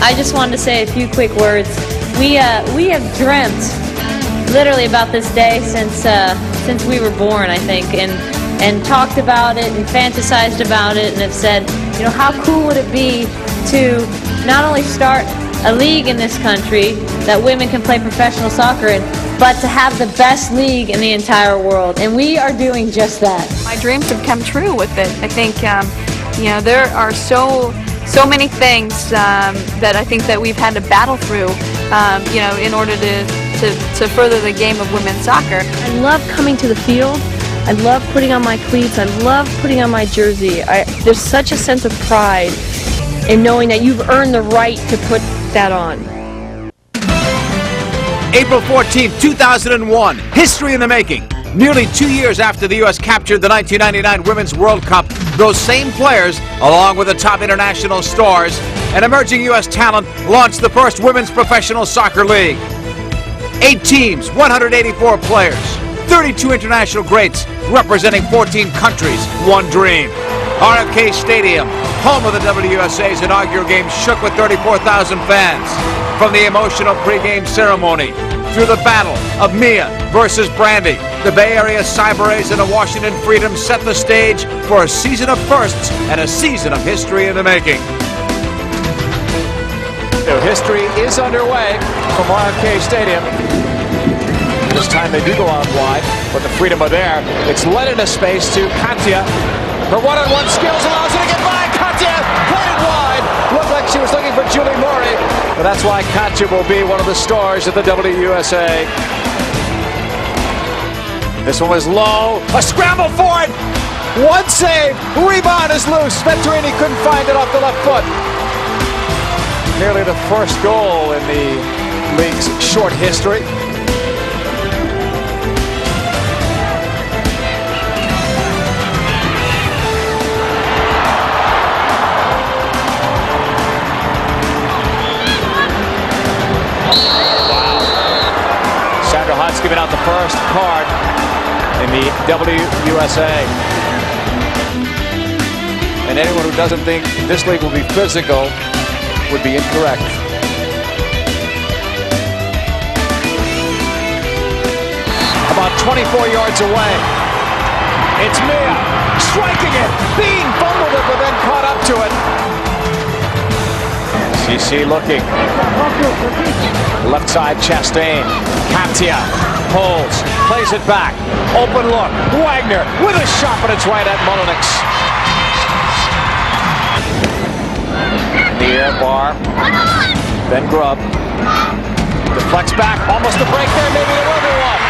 I just wanted to say a few quick words. We have dreamt literally about this day since we were born, I think, and talked about it and fantasized about it and have said, you know, how cool would it be to not only start a league in this country that women can play professional soccer in, but to have the best league in the entire world. And we are doing just that. My dreams have come true with it. I think, you know, there are so many things that I think that we've had to battle through, you know, in order to further the game of women's soccer. I love coming to the field. I love putting on my cleats. I love putting on my jersey. There's such a sense of pride in knowing that you've earned the right to put that on. April 14, 2001, history in the making. Nearly 2 years after the U.S. captured the 1999 Women's World Cup, those same players, along with the top international stars and emerging U.S. talent, launched the first women's professional soccer league. 8 teams, 184 players, 32 international greats representing 14 countries, one dream. RFK Stadium, home of the WUSA's inaugural game, shook with 34,000 fans. From the emotional pregame ceremony through the battle of Mia versus Brandi, the Bay Area Cyber-A's and the Washington Freedom set the stage for a season of firsts and a season of history in the making. So history is underway from RFK Stadium. This time they do go out wide, but the Freedom are there. It's led into space to Katia. Her one-on-one skills allows her to get by. Katia played it wide. Looked like she was looking for Julie Murray, but that's why Katia will be one of the stars of the WUSA. This one was low. A scramble for it. One save. Rebound is loose. Venturini couldn't find it off the left foot. Nearly the first goal in the league's short history. Giving out the first card in the WUSA. And anyone who doesn't think this league will be physical would be incorrect. About 24 yards away. It's Mia striking it. Bean fumbled it, but then caught up to it. CC looking. Left side, Chastain. Katia pulls, plays it back. Open look. Wagner with a shot, but it's right at Mullenix. The air bar. Then Grubb. Deflects back. Almost a break there. Maybe the one.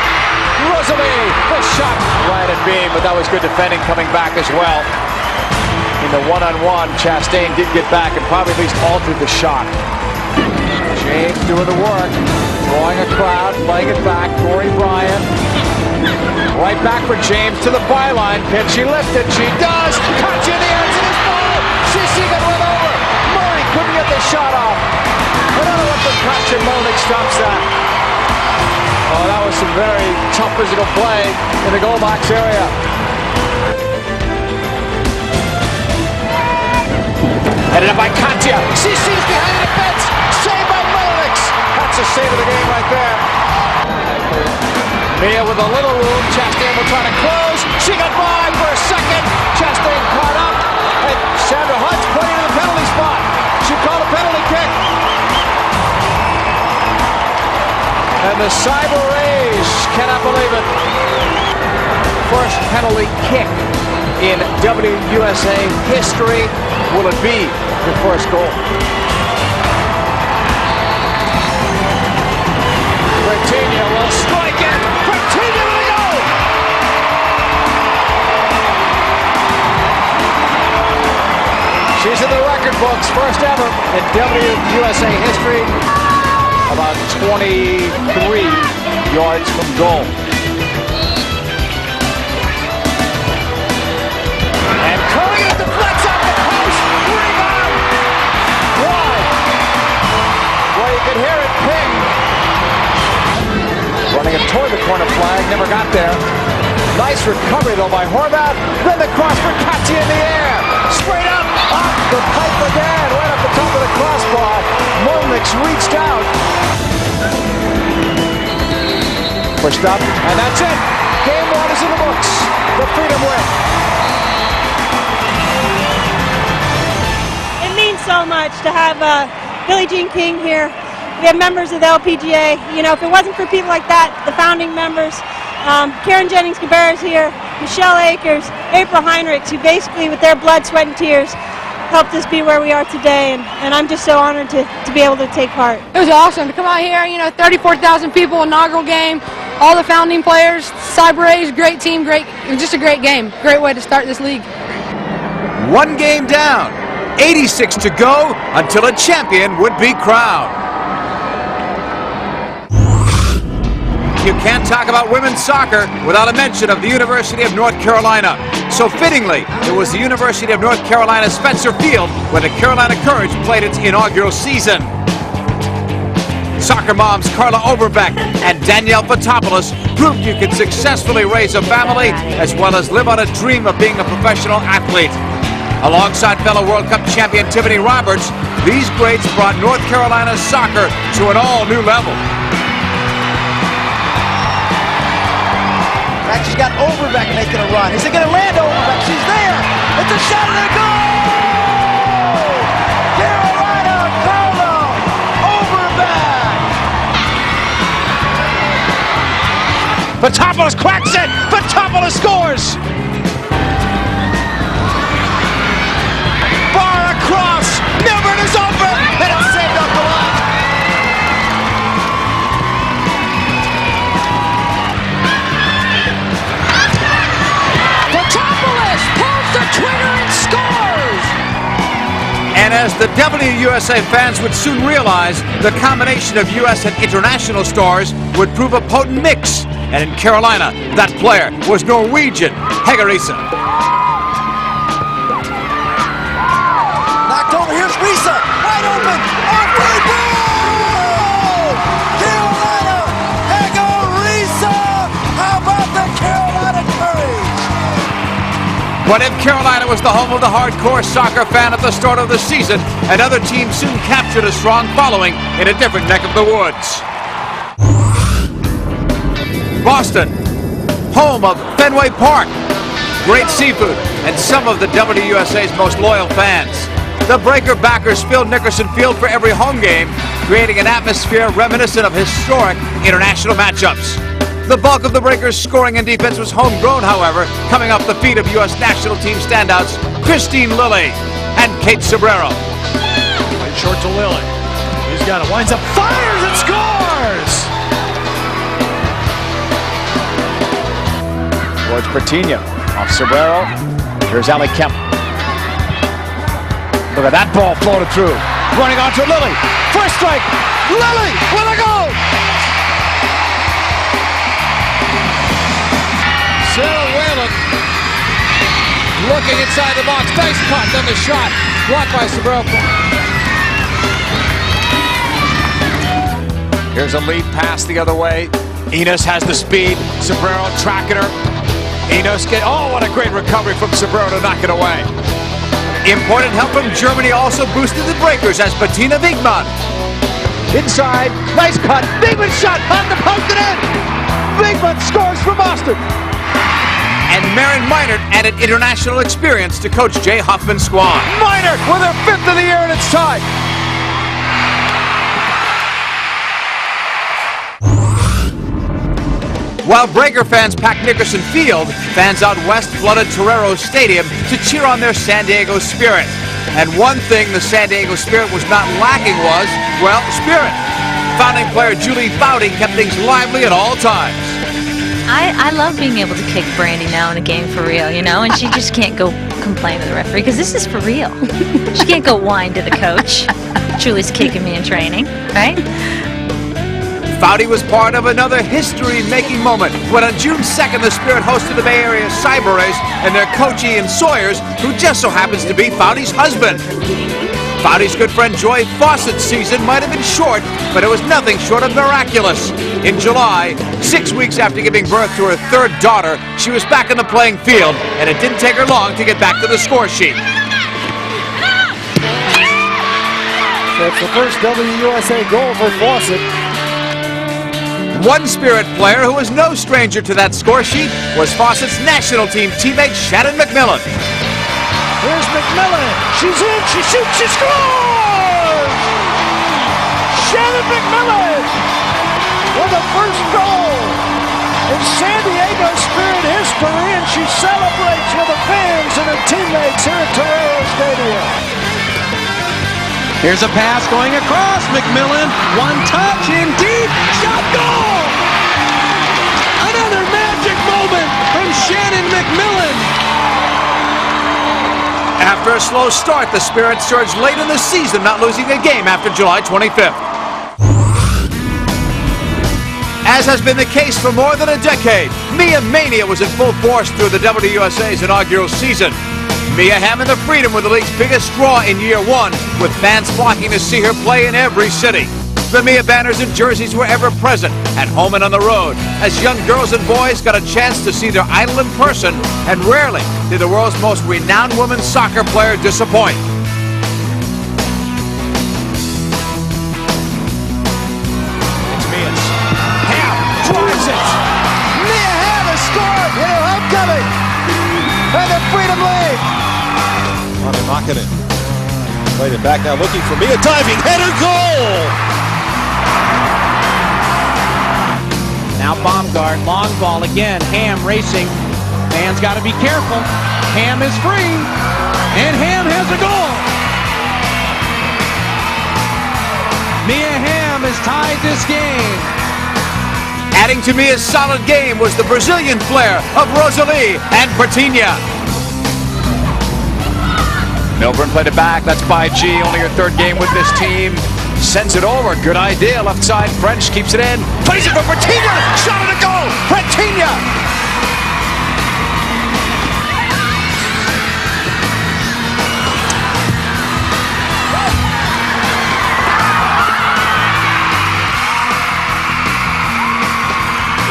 Rosalie. The shot right at Bean, but that was good defending coming back as well. In the one-on-one, Chastain did get back and probably at least altered the shot. James doing the work, drawing a crowd, playing it back. Corey Bryant. Right back for James to the byline. Can she lift it? She does. Katia in the end to this ball. Sissy got run over. Murray couldn't get the shot off. Another one from Katia. Mullenix stops that. Oh, that was some very tough physical play in the goal box area. Headed up by Katia. Sissy's behind the fence. Saved by Mullenix. That's a save of the game right there. Mia with a little room. Chastain will try to close. She got by for a second. Chastain caught up. And Sandra Hunt's playing in the penalty spot. She called a penalty kick. And the Cyber-A's cannot believe it. First penalty kick in WUSA history. Will it be the first goal? Katia will strike it. Katia with a goal! She's in the record books, first ever in WUSA history. About 23 yards from goal. And curling it deflects off the post. Rebound! Wide. Well, you can hear it ping. Running it toward the corner flag, never got there. Nice recovery though by Horvath. Then the cross for Katia in the air. Straight up, off the pipe again, right up the top of the crossbar. Hendricks reached out. Pushed up, and that's it. Game 1 is in the books. The Freedom win. It means so much to have Billie Jean King here. We have members of the LPGA. You know, if it wasn't for people like that, the founding members, Karen Jennings-Cabarrus here, Michelle Akers, April Heinrichs, who basically with their blood, sweat, and tears helped us be where we are today, and I'm just so honored to be able to take part. It was awesome to come out here, you know, 34,000 people, inaugural game, all the founding players, Cyber A's, great team, it was just a great game. Great way to start this league. 1 game down, 86 to go until a champion would be crowned. You can't talk about women's soccer without a mention of the University of North Carolina. So fittingly, it was the University of North Carolina Spencer Field where the Carolina Courage played its inaugural season. Soccer moms Carla Overbeck and Danielle Fotopoulos proved you could successfully raise a family as well as live on a dream of being a professional athlete. Alongside fellow World Cup champion Tiffany Roberts, these greats brought North Carolina soccer to an all-new level. She's got Overbeck making a run. Is it going to land Overbeck? She's there. It's a shot and a goal! Carolina, Carla Overbeck! Fotopoulos cracks it. Fotopoulos scores. Bar across. Milburn is over. And it's saved off the line. And as the WUSA fans would soon realize, the combination of U.S. and international stars would prove a potent mix. And in Carolina, that player was Norwegian Hegerisa. Knocked over, here's Risa, wide open, on free goal! Carolina, Hegerisa! How about the Carolina Courage? But if Carolina was the home of the hardcore soccer fan at the start of the season, another team soon captured a strong following in a different neck of the woods. Boston, home of Fenway Park, great seafood, and some of the WUSA's most loyal fans. The Breaker backers filled Nickerson Field for every home game, creating an atmosphere reminiscent of historic international matchups. The bulk of the Breakers' scoring and defense was homegrown, however, coming off the feet of U.S. national team standouts Christine Lilly and Kate Sobrero. Played short to Lilly. He's got it. Winds up, fires and scores! Towards Bertinho. Off Sobrero. Here's Ali Kemp. Look at that ball floated through. Running onto Lilly. First strike. Lilly with a goal! Sarah Whalen looking inside the box. Nice cut, then the shot. Blocked by Sobrero. Here's a lead pass the other way. Enos has the speed. Sobrero tracking her. Enos oh, what a great recovery from Sobrero to knock it away. Important help from Germany also boosted the Breakers as Bettina Wigman. Inside, nice cut. Wigman shot on the post and in. Wigman scores for Boston. And Maren Meinert added international experience to coach Jay Huffman's squad. Meinert with her 5th of the year and it's tied. While Breaker fans packed Nickerson Field, fans out west flooded Torero Stadium to cheer on their San Diego spirit. And one thing the San Diego spirit was not lacking was, well, spirit. Founding player Julie Foudy kept things lively at all times. I love being able to kick Brandi now in a game for real, you know, and she just can't go complain to the referee because this is for real. She can't go whine to the coach. Julie's kicking me in training, right? Foudy was part of another history-making moment when on June 2nd the Spirit hosted the Bay Area Cyber A's and their coach Ian Sawyers, who just so happens to be Foudy's husband. Foudy's good friend Joy Fawcett's season might have been short, but it was nothing short of miraculous. In July, 6 weeks after giving birth to her 3rd daughter, she was back in the playing field, and it didn't take her long to get back to the score sheet. That's the first WUSA goal for Fawcett. One Spirit player who was no stranger to that score sheet was Fawcett's national team teammate Shannon McMillan. Here's McMillan. She's in. She shoots. She scores! Shannon McMillan with the first goal in San Diego Spirit history, and she celebrates with the fans and her teammates here at Torero Stadium. Here's a pass going across. McMillan, one touch in deep. Shot, goal! Another magic moment from Shannon McMillan. After a slow start, the Spirit surged late in the season, not losing a game after July 25th. As has been the case for more than a decade, Mia Mania was in full force through the WUSA's inaugural season. Mia Hamm and the Freedom were the league's biggest draw in year one, with fans flocking to see her play in every city. The Mia banners and jerseys were ever present, at home and on the road, as young girls and boys got a chance to see their idol in person, and rarely did the world's most renowned women's soccer player disappoint. It's Mia's. Hamm drives it. Mia Hamm has scored in her homecoming. And the Freedom League. On and knocking it. Played it back now, looking for Mia. Diving header, goal! Now Baumgart, long ball again. Hamm racing. Man's got to be careful. Hamm is free. And Hamm has a goal. Mia Hamm has tied this game. Adding to Mia's solid game was the Brazilian flair of Rosalie and Katia. Milburn played it back. That's by G. Only her third game with this team. Sends it over. Good idea. Left side. French keeps it in. Plays it for Katia. Shot at a goal. Katia.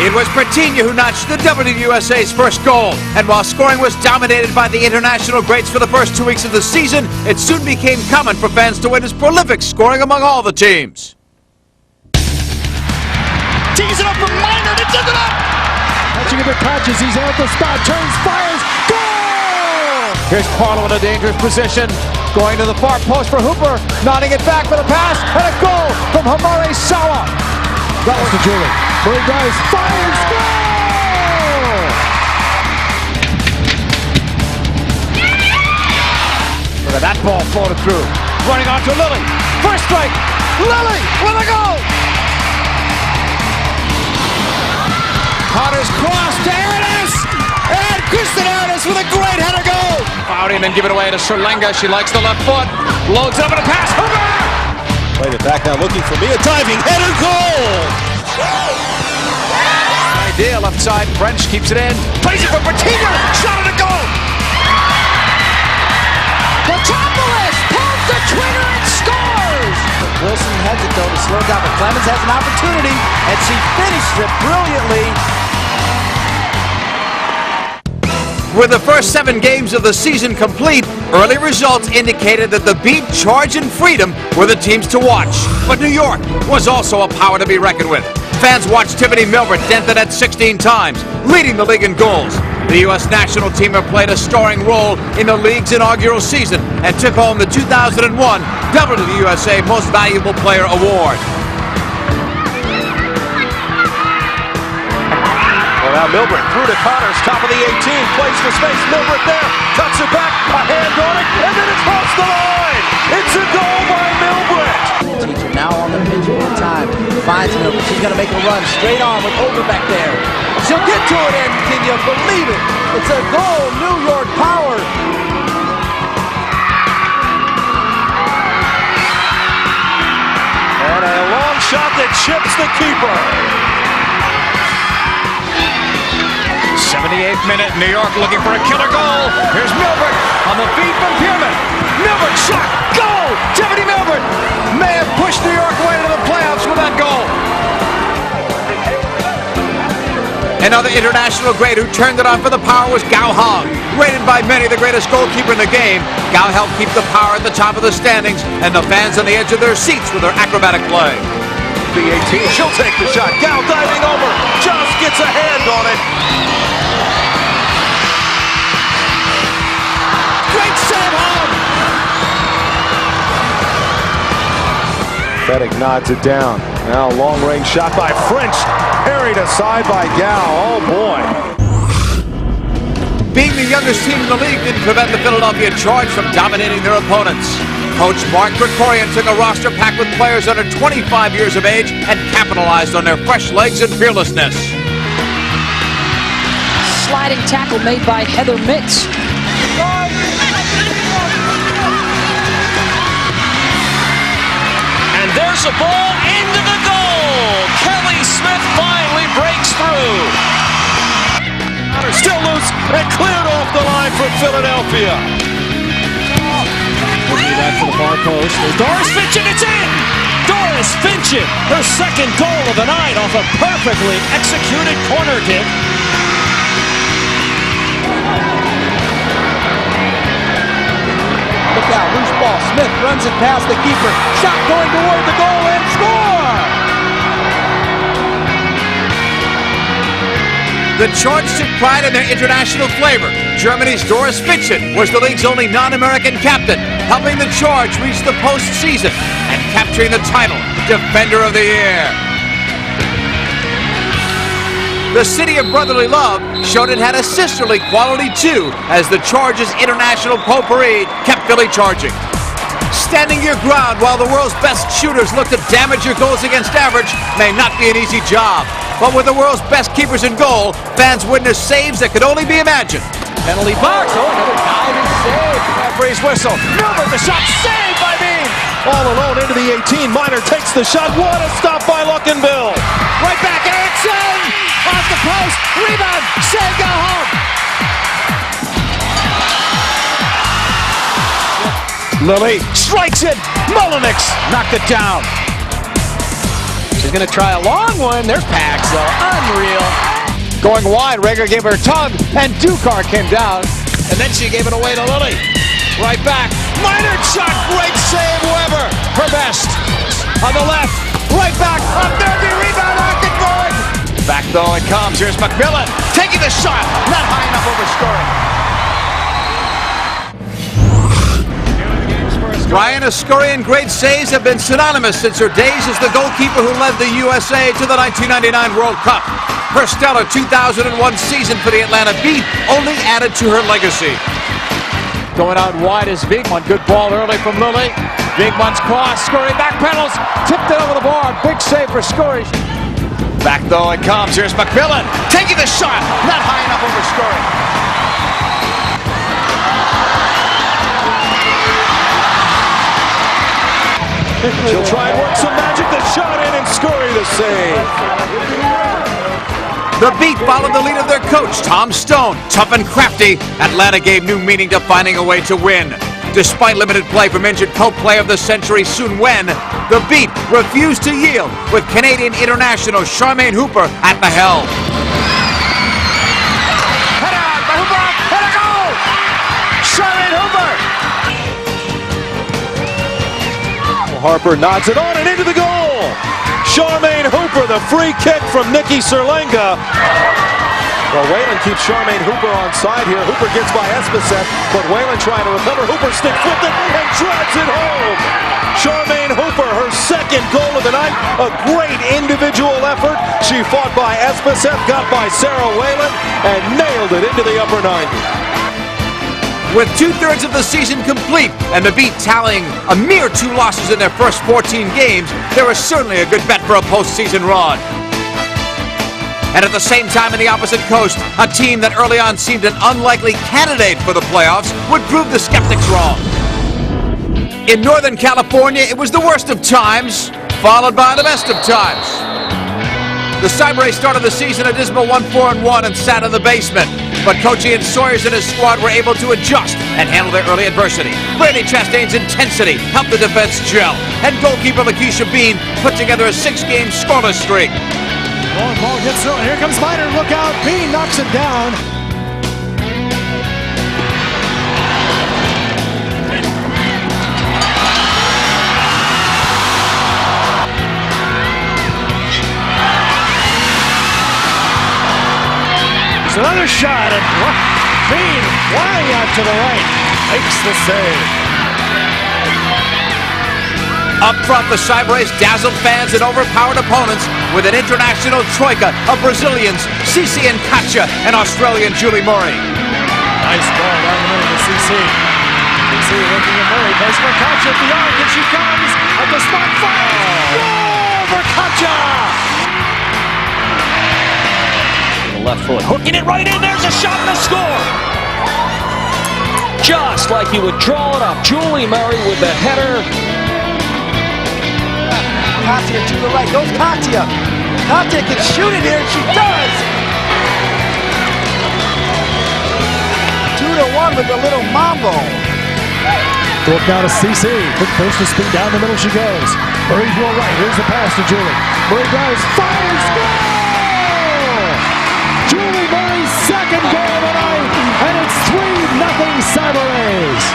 It was Katia who notched the WUSA's first goal. And while scoring was dominated by the international greats for the first 2 weeks of the season, it soon became common for fans to witness prolific scoring among all the teams. Tees it up for Minor. It's it up. Touching it to Patches. He's at the spot. Turns, fires. Goal! Here's Parlow in a dangerous position. Going to the far post for Hooper. Nodding it back for the pass. And a goal from Hamare Sawa. That was to Julie. Murray Dice fires, goal! Look at that ball floated through. Running on to Lily. First strike. Lily with a goal. Connor's cross. There it is. And Christiananis with a great header goal. Foudy and then give it away to Serlenga. She likes the left foot. Loads up and a pass. Hooper! Played it back now, looking for Mia. Diving header, goal! Idea left side. French keeps it in. Plays it for Katia. Shot at a goal. Metropolis pulls the trigger and scores. Wilson heads it though to slow down, but Clemens has an opportunity, and she finishes it brilliantly. With the first 7 games of the season complete, early results indicated that the Beat, Charge, and Freedom were the teams to watch. But New York was also a power to be reckoned with. Fans watched Tiffany Milburn dent the net 16 times, leading the league in goals. The U.S. national team have played a starring role in the league's inaugural season and took home the 2001 WUSA Most Valuable Player Award. Now Milburn through to Connors, top of the 18, plays for space. Milburn there, cuts it back, a hand on it, and then it's crossed the line. It's a goal by Milburn. Teacher now on the pitch in time. Finds Milburn. She's going to make a run straight on with Over back there. She'll get to it, and can you believe it? It's a goal, New York power. And a long shot that chips the keeper. 78th minute, New York looking for a killer goal. Here's Milburn on the feed from Pierman. Milburn shot, goal! Tiffany Milburn may have pushed New York away to the playoffs with that goal. Another international great who turned it on for the power was Gao Hong. Rated by many the greatest goalkeeper in the game, Gao helped keep the power at the top of the standings and the fans on the edge of their seats with her acrobatic play. The 18, she'll take the shot. Gao diving over, just gets a hand on it. Great save home. Fedek nods it down. Now long-range shot by French. Parried aside by Gao. Oh, boy. Being the youngest team in the league didn't prevent the Philadelphia Charge from dominating their opponents. Coach Mark Krikorian took a roster packed with players under 25 years of age and capitalized on their fresh legs and fearlessness. Sliding tackle made by Heather Mitz. And there's a ball into the goal. Kelly Smith finally breaks through. Still loose and cleared off the line for Philadelphia. Back to the far post. There's Doris Finchen. It's in. Doris Finchen, her second goal of the night off a perfectly executed corner kick. Look out, loose ball. Smith runs it past the keeper. Shot going toward the goal and score! The Charge took pride in their international flavor. Germany's Doris Finchen was the league's only non-American captain, helping the Charge reach the postseason and capturing the title, Defender of the Year. The city of brotherly love showed it had a sisterly quality too, as the Charge's international potpourri kept Philly charging. Standing your ground while the world's best shooters look to damage your goals against average may not be an easy job. But with the world's best keepers in goal, fans witnessed saves that could only be imagined. Penalty box. Oh, another diving save. Referee's whistle. Milner, the shot saved by Bean. All alone into the 18. Miner takes the shot. What a stop by Luckenbill. Right back, Erickson! Off the post, rebound, save, go home! Lily strikes it. Mullenix knocked it down. She's going to try a long one. There's Pax, though. Unreal. Going wide, Rager gave her a tug, and Dukar came down, and then she gave it away to Lily. Right back. Minor shot. Great save, Weber. Her best. On the left. Right back. Up there, the rebound. Hockenberg. Back, though, it comes. Here's McMillan taking the shot. Not high enough over scoring. Brian Ascorian great saves have been synonymous since her days as the goalkeeper who led the USA to the 1999 World Cup. Her stellar 2001 season for the Atlanta Beat only added to her legacy. Going out wide is Bigman. Good ball early from Lily. Bigman's cross. Scurry back pedals. Tipped it over the bar. Big save for Scurry. Back, though, it comes. Here's McMillan taking the shot. Not high enough over scoring. She'll try and work some magic. The shot in and Scurry the save. The Beat followed the lead of their coach, Tom Stone. Tough and crafty, Atlanta gave new meaning to finding a way to win. Despite limited play from injured co-player of the century Sun Wen, the Beat refused to yield with Canadian international Charmaine Hooper at the helm. Head out by Hooper, head a goal! Charmaine Hooper! Harper nods it on and into the goal. Charmaine Hooper, the free kick from Nikki Serlenga. Well, Whalen keeps Charmaine Hooper on side here. Hooper gets by Esposette, but Whalen trying to recover. Hooper stick-flipped it and drives it home. Charmaine Hooper, her second goal of the night. A great individual effort. She fought by Esposette, got by Sarah Whalen, and nailed it into the upper 90. With two-thirds of the season complete and the Beat tallying a mere 2 losses in their first 14 games, there was certainly a good bet for a postseason run. And at the same time, in the opposite coast, a team that early on seemed an unlikely candidate for the playoffs would prove the skeptics wrong. In Northern California, it was the worst of times, followed by the best of times. The Sabres started the season a dismal 1-4-1 and sat in the basement. But Coach Ian Sawyers and his squad were able to adjust and handle their early adversity. Brandi Chastain's intensity helped the defense gel, and goalkeeper Lakeisha Bean put together a 6-game scoreless streak. Oh, ball gets through. Here comes Miner. Look out. B knocks it down. It's another shot, and Bean flying out to the right makes the save. Up front, the Cyber Ace dazzled fans and overpowered opponents with an international troika of Brazilians, Cici and Katia, and Australian Julie Murray. Nice ball down the middle to CC. CC looking at Murray, plays for Katia at the arc, and she comes at the spot fire. Goal for Katia! Left foot, hooking it right in. There's a shot and a score. Just like you would draw it up. Julie Murray with the header. Katia to the right. Goes Katia. Katia can shoot it here, and she does. 2-1 with the little mambo. Look now to CC. Quick burst of speed down the middle she goes. Murray to her right. Here's the pass to Julie. Murray drives, fires, goal! Julie Murray's second goal tonight, and it's 3-0 Cyber A's.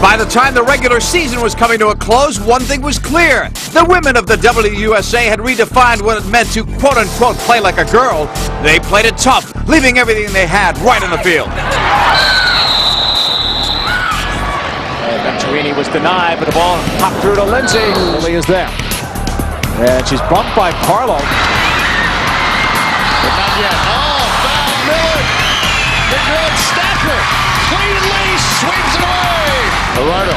By the time the regular season was coming to a close, one thing was clear. The women of the WUSA had redefined what it meant to quote-unquote play like a girl. They played it tough, leaving everything they had right on the field. Venturini was denied, but the ball popped through to Lindsay. Lily is there. And she's bumped by Carlo. But not yet. Oh, foul Miller. The good Stacker. Cleanly sweeps it away. Gerardo.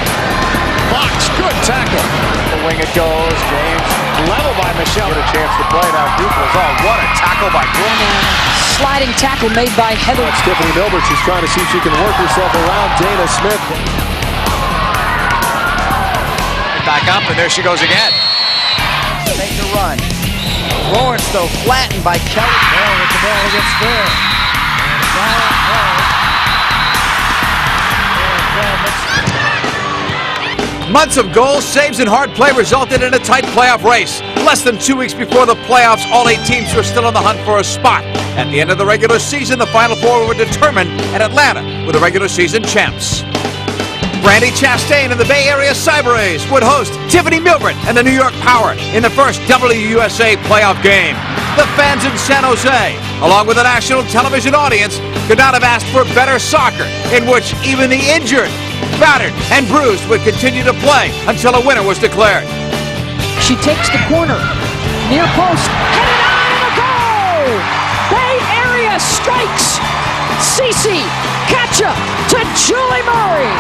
Fox, good tackle. The wing it goes. James level by Michelle. With a chance to play now. Dukeles. Oh, what a tackle by Glenn. Sliding tackle made by Heather. That's Tiffany Milbert. She's trying to see if she can work herself around Dana Smith. Back up, and there she goes again. Make the run. Lawrence, though, flattened by Kelly. Bell with the ball against Fair. Months of goals, saves, and hard play resulted in a tight playoff race. Less than 2 weeks before the playoffs, all 8 teams were still on the hunt for a spot. At the end of the regular season, the Final Four were determined, and Atlanta were the regular season champs. Brandi Chastain and the Bay Area Cyber A's would host Tiffany Milbert and the New York Power in the first WUSA playoff game. The fans in San Jose, along with a national television audience, could not have asked for better soccer, in which even the injured, battered, and bruised would continue to play until a winner was declared. She takes the corner. Near post. Headed on and a goal! Bay Area strikes! Cici, Katia to Julie Murray.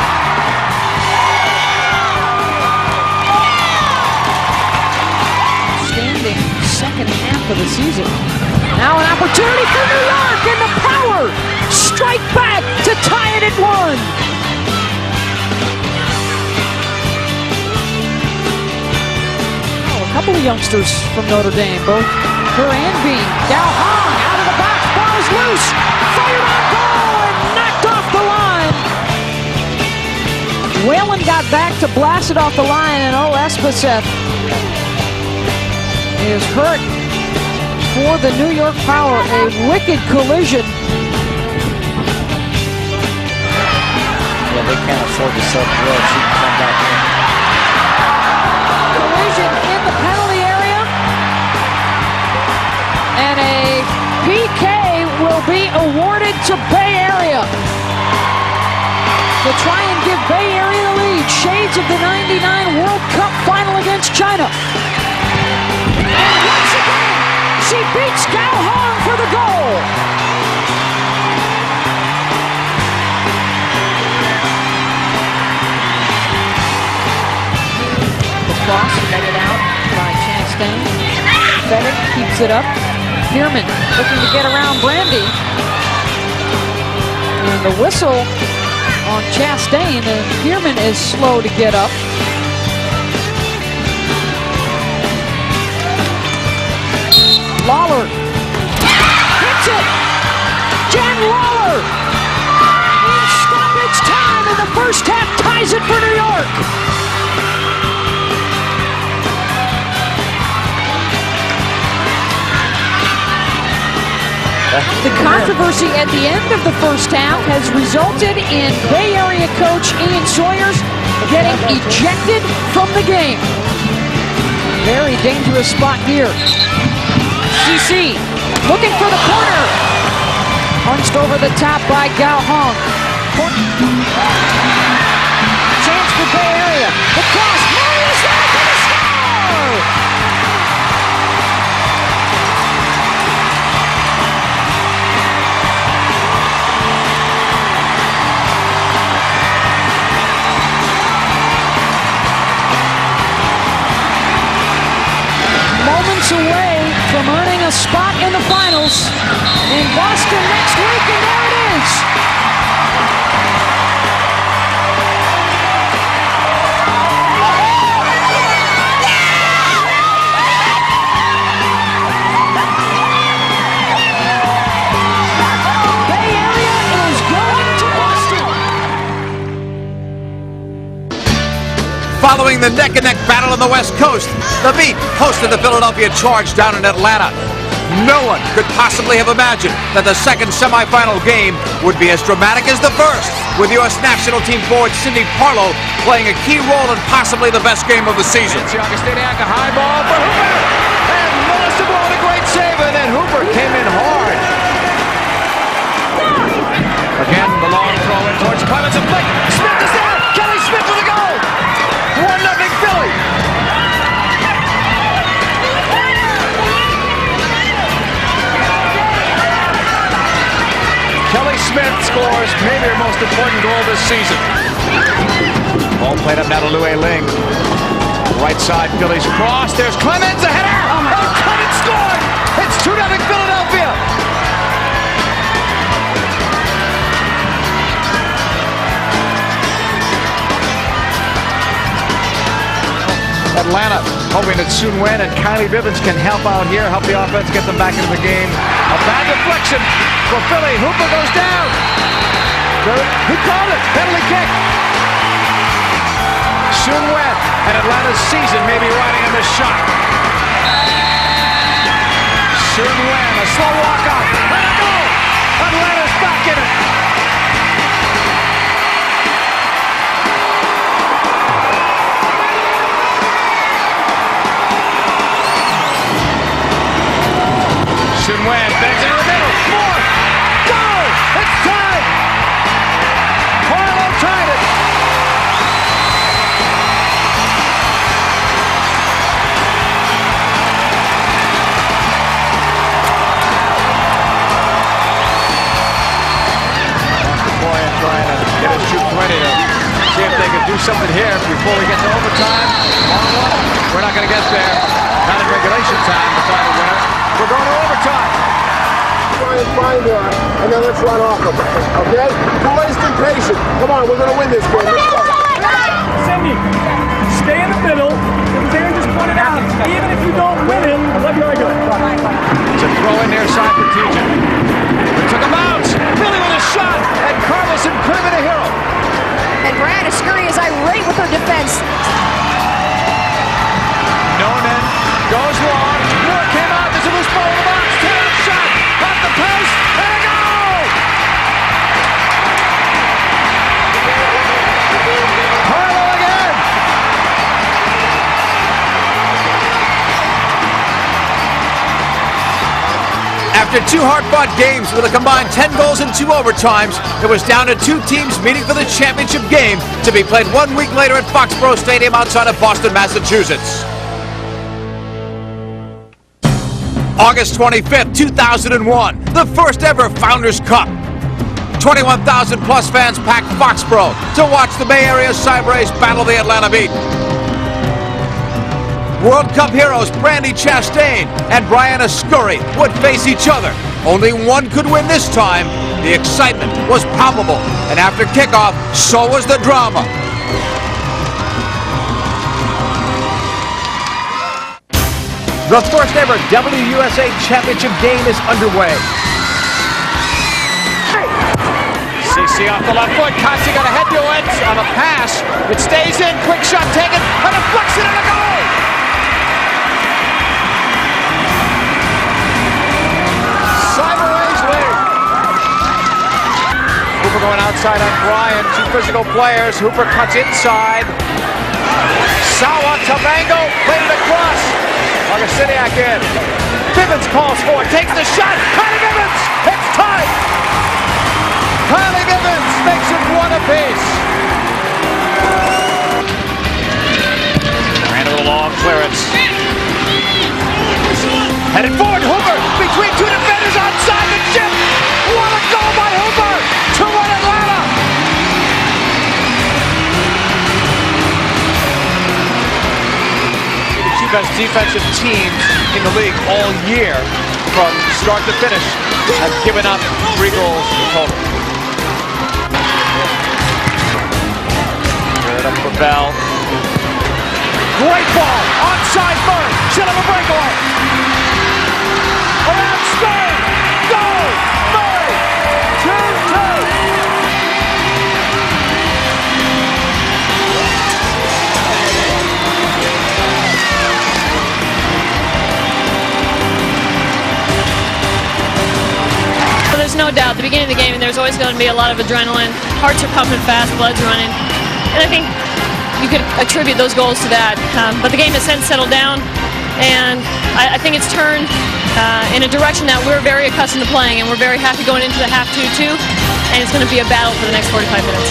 Standing second half of the season. Now an opportunity for New York, and the Power strike back to tie it at 1. A couple of youngsters from Notre Dame, both her and Bean. Dow Hong out of the box, ball is loose, fired on goal and knocked off the line. Whalen got back to blast it off the line, and Espaceth is hurt for the New York Power. A wicked collision. Yeah, they can't afford to sub Grove. She can come back in. Collision in the penalty area. And a PK will be awarded to Bay Area to try and give Bay Area the lead. Shades of the '99 World Cup final against China. And once again, she beats Gao Hong for the goal. The cross headed out by Chastain. Fedek keeps it up. Pierman looking to get around Brandi. And the whistle on Chastain, and Pierman is slow to get up. Lawler hits it. Jen Lawler in stoppage time in the first half ties it for New York. The controversy at the end of the first half has resulted in Bay Area coach Ian Sawyers getting ejected from the game. Very dangerous spot here. CC looking for the corner. Punched over the top by Gao Hong. Chance for Bay Area. The cross. Marius there for the score! Moments away from earning a spot in the finals in Boston next week, and there it is. Bay Area is going to Boston. Following the neck-and-neck battle on the West Coast, the Beat hosted the Philadelphia Charge down in Atlanta. No one could possibly have imagined that the second semifinal game would be as dramatic as the first, with U.S. national team forward Cindy Parlow playing a key role in possibly the best game of the season. Agostiniak, a high ball for Hooper, and Melissa Ball, a great save, and then Hooper came in hard. Again, the long throw in towards Clemens, and Flick. Smith is there. Kelly Smith with a goal. 1-0 Philly. Kelly Smith scores maybe her most important goal this season. Ball played up now to Lue Ling. Right side, Phillies cross. There's Clemens, a header. Oh, Clemens scored. It's 2-0 Philadelphia. Atlanta hoping that Sun Wen and Kylie Bivens can help out here, help the offense get them back into the game. A bad deflection for Philly. Hooper goes down. He called it. Penalty kick. Sun Wen and Atlanta's season may be riding on this shot. Sun Wen, a slow walk up. And a goal. Atlanta's back in it. Sun Wen bangs into the middle. More. Goal! It's tied. Harlow tied it. Katia trying to get his troops ready to see if they can do something here before we get to overtime. We're not going to get there. Not in regulation time to find a winner. We're going to overtime. Try and find her, and then let's run off of her. Okay? Boys, be patient. Come on, we're going to win this game. Let's go. Cindy, stay in the middle. As Aaron just pointed out, even if you don't win it, let very good. It's a throw in near side for TJ. It took a bounce. Billy with a shot, and Carlson could have been a hero. And Brandi Chastain is irate with her defense. Nonen goes long. Moore came out. There's a loose ball in the box. Taylor shot off the post, and a goal! Harlow again. After two hard-fought games with a combined 10 goals and 2 overtimes, it was down to 2 teams meeting for the championship game to be played 1 week later at Foxborough Stadium outside of Boston, Massachusetts. August 25th, 2001, the first ever Founders Cup. 21,000 plus fans packed Foxborough to watch the Bay Area Sabres battle the Atlanta Beat. World Cup heroes Brandi Chastain and Brianna Scurry would face each other. Only one could win this time. The excitement was palpable, and after kickoff, so was the drama. The first ever WUSA Championship game is underway. CC off the left foot. Katia got a head to it on a pass. It stays in. Quick shot taken. A deflection and a goal. Sabres inside on Bryan. Two physical players. Hooper cuts inside. Sawa Tabango played it across. Augustiniak in. Bivens calls for it. Takes the shot. Kylie Bivens. It's tied. Kylie Bivens makes it one apiece. Ran a long clearance. Headed forward. Hooper between two defenders outside the chip. What a goal by Hooper to win Atlanta. The two best defensive teams in the league all year from start to finish have given up 3 goals in total. Good up for Bell. Great ball. Onside Murray. Should have a breakaway. Around Spain. Goal. Murray. 2-2. There's no doubt, at the beginning of the game, there's always going to be a lot of adrenaline. Hearts are pumping fast, blood's running. And I think you could attribute those goals to that. But the game has since settled down, and I think it's turned in a direction that we're very accustomed to playing, and we're very happy going into the half 2-2, and it's going to be a battle for the next 45 minutes.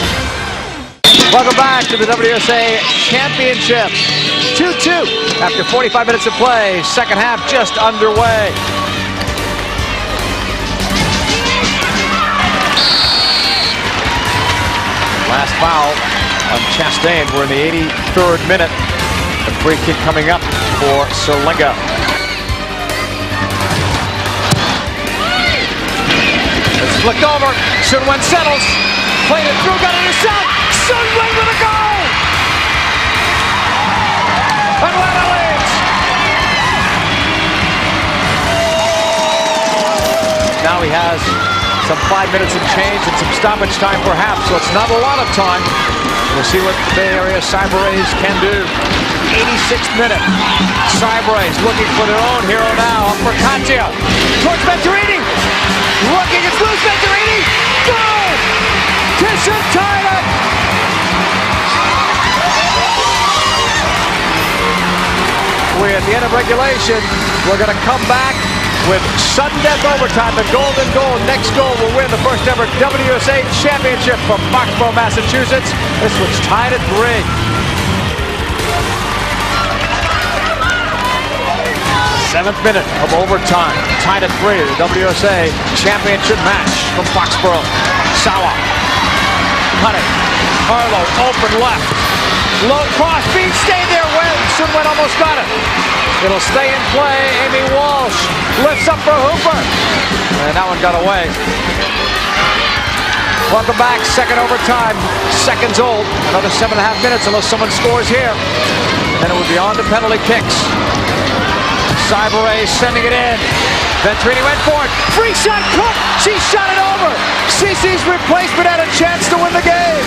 Welcome back to the WUSA Championship. 2-2 after 45 minutes of play. Second half just underway. Last foul on Chastain. We're in the 83rd minute. The free kick coming up for Serlinga. It's flicked over. Sun Wen settles. Played it through. Got it himself. Sun Wen with a goal. Atlanta leads. Now he has some 5 minutes and change and some stoppage time perhaps, so it's not a lot of time. We'll see what Bay Area Cyber-Rays can do. 86th minute. Cyber-Rays looking for their own hero now. Up for Katia. Towards Venturini. Looking, it's loose. Venturini. Goal! Tisha tied it. We're at the end of regulation. We're going to come back with sudden death overtime. The golden goal. Next goal will win the first ever WUSA Championship from Foxborough, Massachusetts. This one's tied at 3. 7th minute of overtime. Tied at 3. The WUSA Championship match from Foxborough. Sawa. Cut it. Harlow open left. Low cross. Bean stayed there. When Sun Wen almost got it. It'll stay in play. Amy Walsh lifts up for Hooper. And that one got away. Welcome back. Second overtime. Seconds old. Another 7.5 minutes unless someone scores here. Then it would be on to penalty kicks. Cyber-Rays sending it in. Venturini went for it. Free shot. Cook. She shot it over. CC's replacement had a chance to win the game.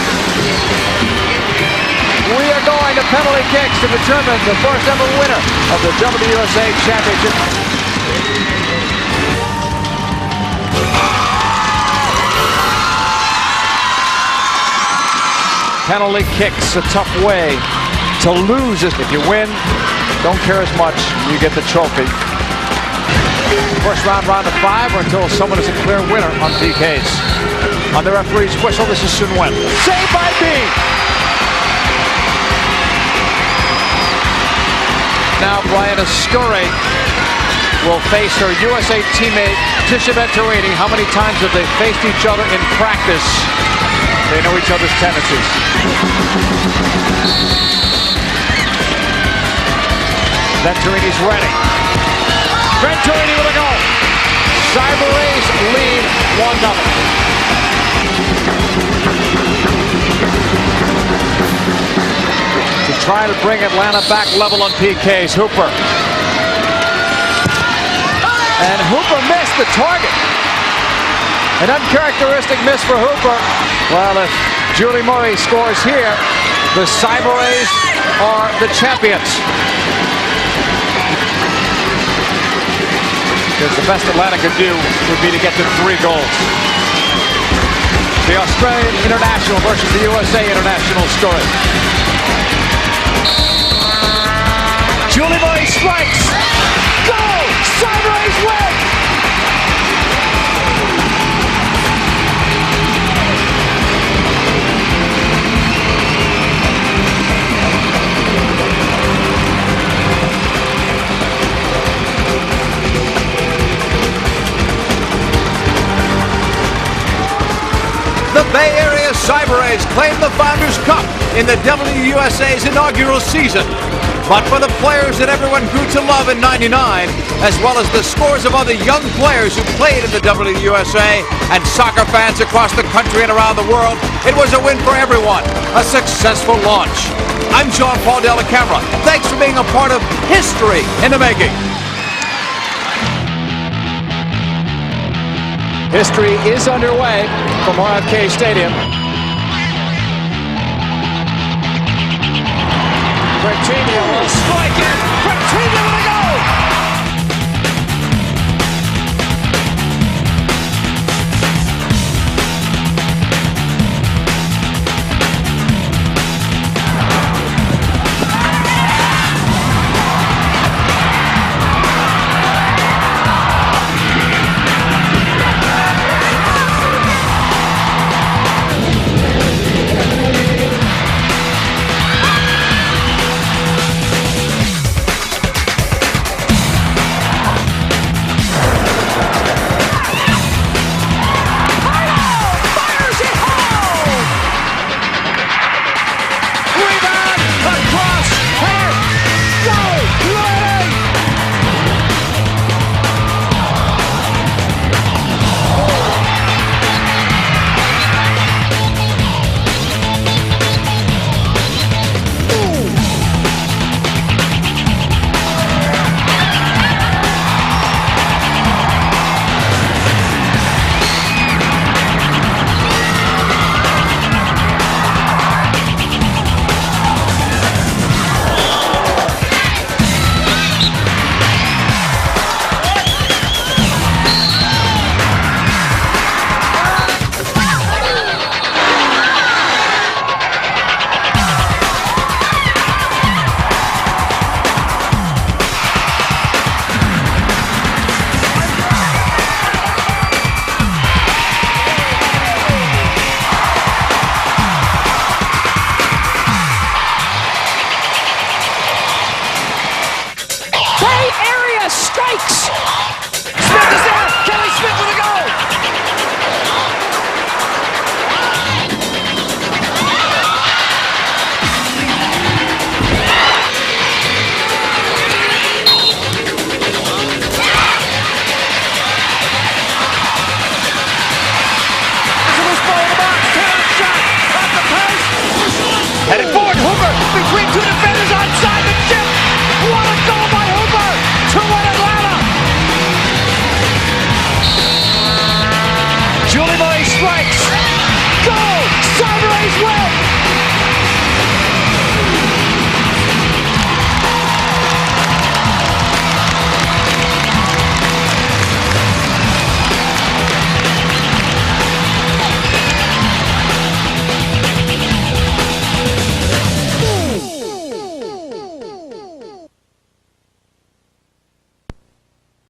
We are going to penalty kicks to determine the first ever winner of the WUSA Championship. Penalty kicks, a tough way to lose it. If you win, don't care as much, you get the trophy. First round, round of 5, or until someone is a clear winner on PKs. On the referee's whistle, this is Sun Wen. Saved by Bean. Now Brianna Scurry will face her USA teammate Tisha Venturini. How many times have they faced each other in practice? They know each other's tendencies. Venturini's ready. Venturini with a goal. Cyber-Rays lead 1-0. Trying to bring Atlanta back level on PKs. Hooper. And Hooper missed the target. An uncharacteristic miss for Hooper. Well, if Julie Murray scores here, the Cyber-Rays are the champions. Because the best Atlanta could do would be to get to 3 goals. The Australian international versus the USA international story. Julie Murray strikes. Go! Sunrise win! The Bay Area Cyber Rays claimed the Founders Cup in the WUSA's inaugural season. But for the players that everyone grew to love in '99, as well as the scores of other young players who played in the WUSA and soccer fans across the country and around the world, it was a win for everyone, a successful launch. I'm JP Dellacamera. Thanks for being a part of history in the making. History is underway from RFK Stadium. Katia will strike it. Katia